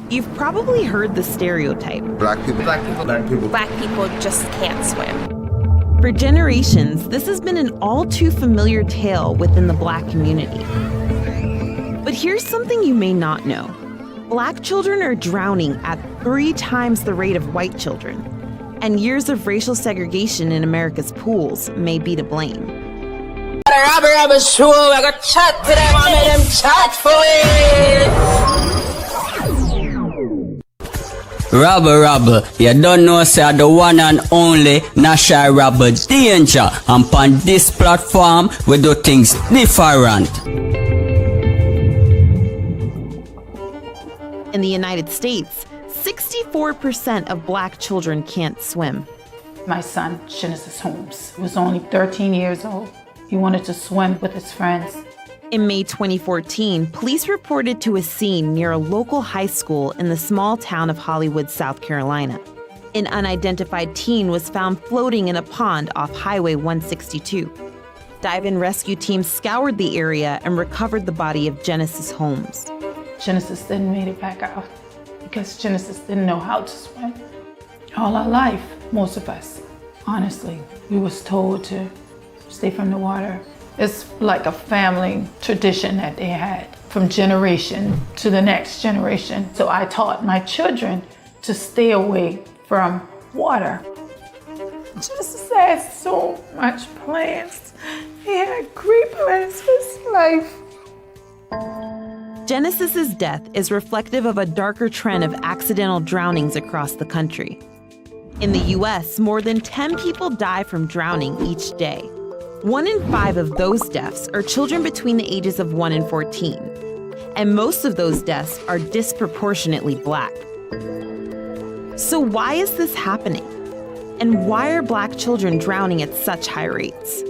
You've probably heard the stereotype. Black people. Black people just can't swim. For generations, this has been an all too familiar tale within the Black community. But here's something you may not know. Black children are drowning at 3 times the rate of white children, and years of racial segregation in America's pools may be to blame. RABBLE RABBLE SHOW, I got chat to them, I made them chat for it. Rabble, rabble, you don't know, say, the one and only NASH-I Rabble Danger. And on this platform, we do things different. In the United States, 64% of Black children can't swim. My son, Genesis Holmes, was only 13 years old. He wanted to swim with his friends. In May 2014, police reported to a scene near a local high school in the small town of Hollywood, South Carolina. An unidentified teen was found floating in a pond off Highway 162. Dive and rescue teams scoured the area and recovered the body of Genesis Holmes. Genesis didn't make it back out because Genesis didn't know how to swim. All our life, most of us, honestly, we was told to stay from the water. It's like a family tradition that they had from generation to the next generation. So I taught my children to stay away from water. Genesis had so much plans. He had great plans for his life. Genesis's death is reflective of a darker trend of accidental drownings across the country. In the U.S., more than 10 people die from drowning each day. 1 in 5 of those deaths are children between the ages of 1 and 14. And most of those deaths are disproportionately Black. So why is this happening? And why are Black children drowning at such high rates?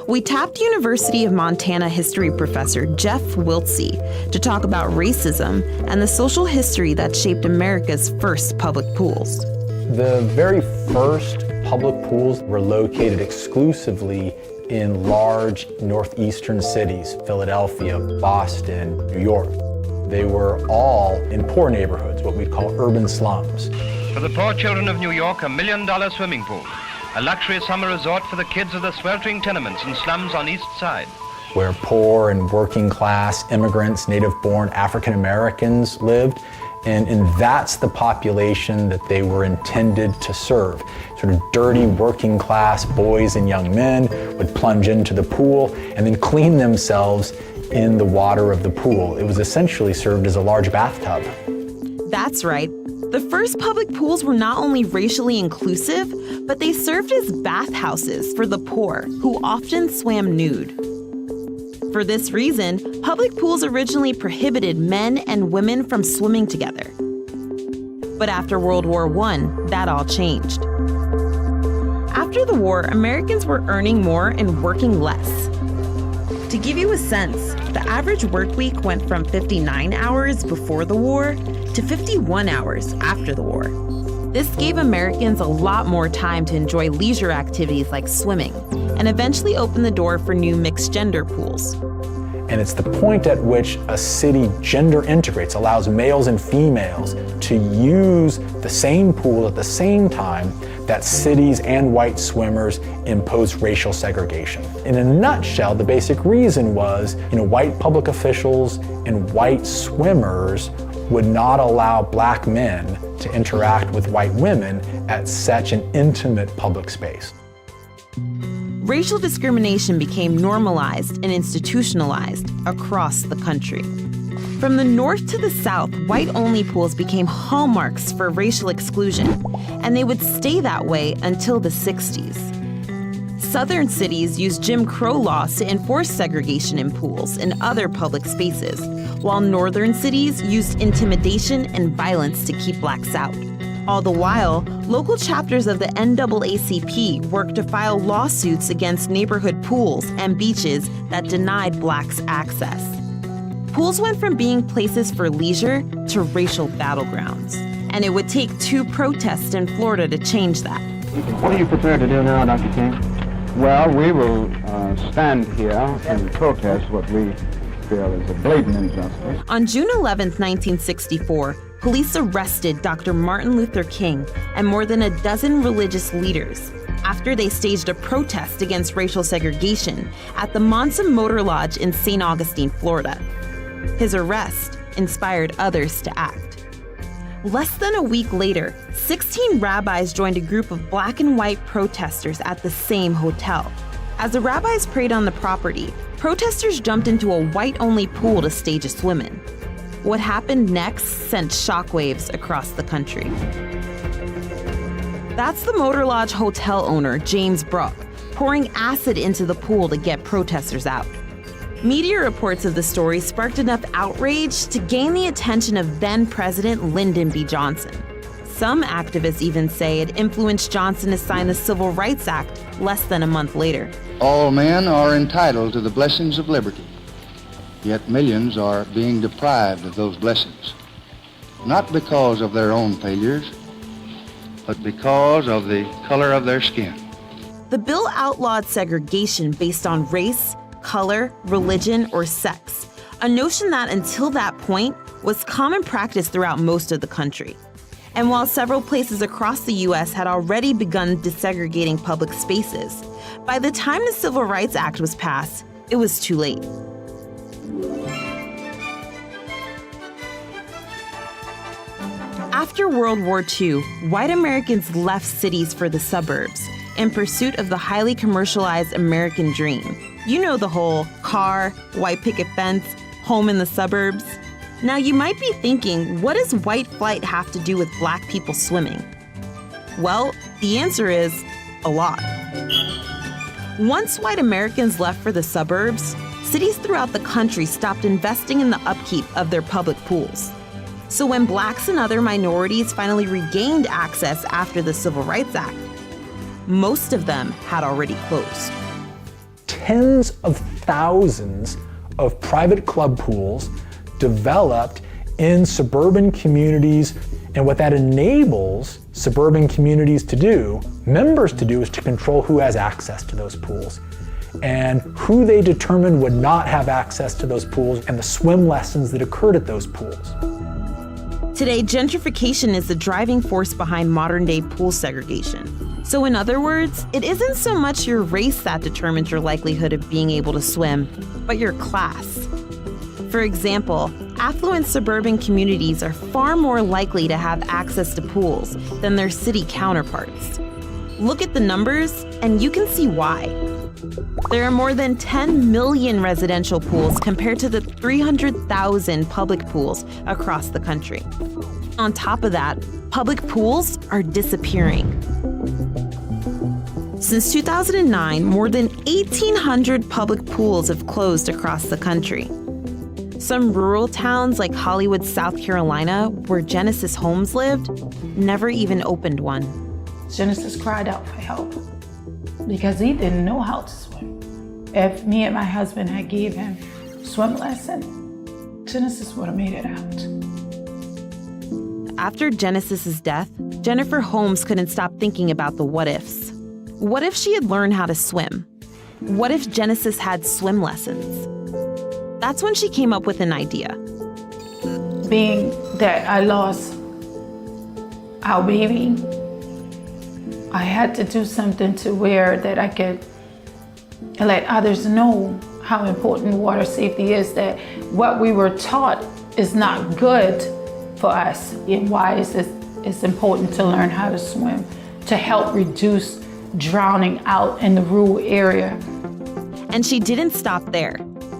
We tapped University of Montana history professor Jeff Wiltsey to talk about racism and the social history that shaped America's first public pools. The very first public pools were located exclusively in large northeastern cities, Philadelphia, Boston, New York. They were all in poor neighborhoods, what we'd call urban slums. For the poor children of New York, $1 million swimming pool, a luxury summer resort for the kids of the sweltering tenements and slums on East Side, where poor and working class immigrants, native-born African Americans lived. And that's the population that they were intended to serve. Sort of dirty working class boys and young men would plunge into the pool and then clean themselves in the water of the pool. It was essentially served as a large bathtub. That's right. The first public pools were not only racially inclusive, but they served as bathhouses for the poor, who often swam nude. For this reason, public pools originally prohibited men and women from swimming together. But after World War I, that all changed. After the war, Americans were earning more and working less. To give you a sense, the average work week went from 59 hours before the war to 51 hours after the war. This gave Americans a lot more time to enjoy leisure activities like swimming, and eventually opened the door for new mixed-gender pools. And it's the point at which a city gender integrates, allows males and females to use the same pool at the same time that cities and white swimmers impose racial segregation. In a nutshell, the basic reason was, white public officials and white swimmers would not allow Black men to interact with white women at such an intimate public space. Racial discrimination became normalized and institutionalized across the country. From the north to the south, white-only pools became hallmarks for racial exclusion, and they would stay that way until the 60s. Southern cities used Jim Crow laws to enforce segregation in pools and other public spaces, while northern cities used intimidation and violence to keep Blacks out. All the while, local chapters of the NAACP worked to file lawsuits against neighborhood pools and beaches that denied Blacks access. Pools went from being places for leisure to racial battlegrounds, and it would take 2 protests in Florida to change that. What are you prepared to do now, Dr. King? Well, we will stand here and protest what we feel is a blatant injustice. On June 11, 1964, police arrested Dr. Martin Luther King and more than a dozen religious leaders after they staged a protest against racial segregation at the Monson Motor Lodge in St. Augustine, Florida. His arrest inspired others to act. Less than a week later, 16 rabbis joined a group of black and white protesters at the same hotel. As the rabbis prayed on the property, protesters jumped into a white-only pool to stage a swim-in. What happened next sent shockwaves across the country. That's the Motor Lodge hotel owner, James Brook, pouring acid into the pool to get protesters out. Media reports of the story sparked enough outrage to gain the attention of then-President Lyndon B. Johnson. Some activists even say it influenced Johnson to sign the Civil Rights Act less than a month later. All men are entitled to the blessings of liberty, yet millions are being deprived of those blessings, not because of their own failures, but because of the color of their skin. The bill outlawed segregation based on race, color, religion, or sex, a notion that until that point was common practice throughout most of the country. And while several places across the U.S. had already begun desegregating public spaces, by the time the Civil Rights Act was passed, it was too late. After World War II, white Americans left cities for the suburbs in pursuit of the highly commercialized American dream. You know the whole car, white picket fence, home in the suburbs. Now you might be thinking, what does white flight have to do with black people swimming? Well, the answer is a lot. Once white Americans left for the suburbs, cities throughout the country stopped investing in the upkeep of their public pools. So when blacks and other minorities finally regained access after the Civil Rights Act, most of them had already closed. Tens of thousands of private club pools developed in suburban communities, and what that enables suburban communities to do, members to do, is to control who has access to those pools and who they determined would not have access to those pools and the swim lessons that occurred at those pools. Today, gentrification is the driving force behind modern-day pool segregation. So in other words, it isn't so much your race that determines your likelihood of being able to swim, but your class. For example, affluent suburban communities are far more likely to have access to pools than their city counterparts. Look at the numbers, and you can see why. There are more than 10 million residential pools compared to the 300,000 public pools across the country. On top of that, public pools are disappearing. Since 2009, more than 1,800 public pools have closed across the country. Some rural towns like Hollywood, South Carolina, where Genesis Holmes lived, never even opened one. Genesis cried out for help because he didn't know how to swim. If me and my husband had gave him swim lesson, Genesis would have made it out. After Genesis's death, Jennifer Holmes couldn't stop thinking about the what-ifs. What if she had learned how to swim? What if Genesis had swim lessons? That's when she came up with an idea. Being that I lost our baby, I had to do something to where that I could let others know how important water safety is, that what we were taught is not good for us, and why it's important to learn how to swim, to help reduce drowning out in the rural area. And she didn't stop there.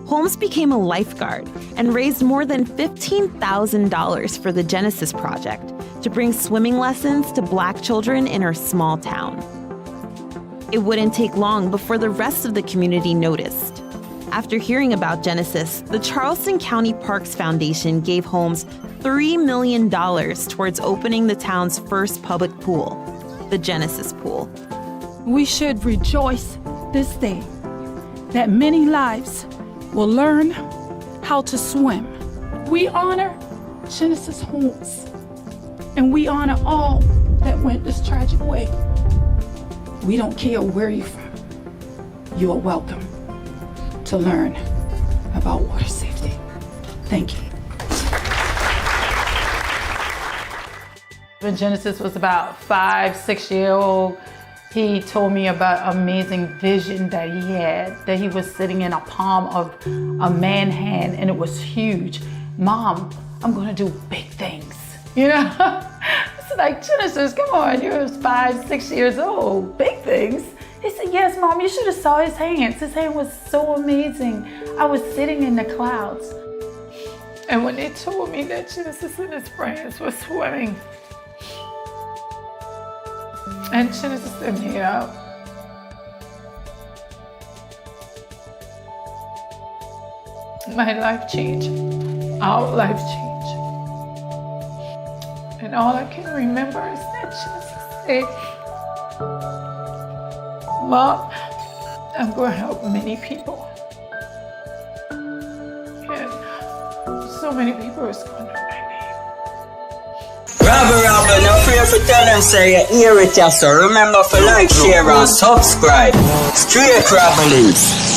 Holmes became a lifeguard and raised more than $15,000 for the Genesis Project to bring swimming lessons to Black children in her small town. It wouldn't take long before the rest of the community noticed. After hearing about Genesis, the Charleston County Parks Foundation gave Holmes $3 million towards opening the town's first public pool, the Genesis Pool. We should rejoice this day that many lives will learn how to swim. We honor Genesis Holmes, and we honor all that went this tragic way. We don't care where you're from. You are welcome to learn about water safety. Thank you. When Genesis was about 5, 6 years old, he told me about an amazing vision that he had, that he was sitting in a palm of a man's hand and it was huge. Mom, I'm gonna do big things, you know? It's like, Genesis, come on, you're 5, 6 years old, big things. He said, yes, Mom, you should have saw his hands. His hand was so amazing. I was sitting in the clouds. And when they told me that Genesis and his friends were swimming, and Genesis and me out, my life changed, our life changed. And all I can remember is that Genesis said, Mom, I'm going to help many people. And so many people is going to know my name. Rabble, no fear for tell them say you hear it, so remember to like, share and subscribe. Straight Rabblings.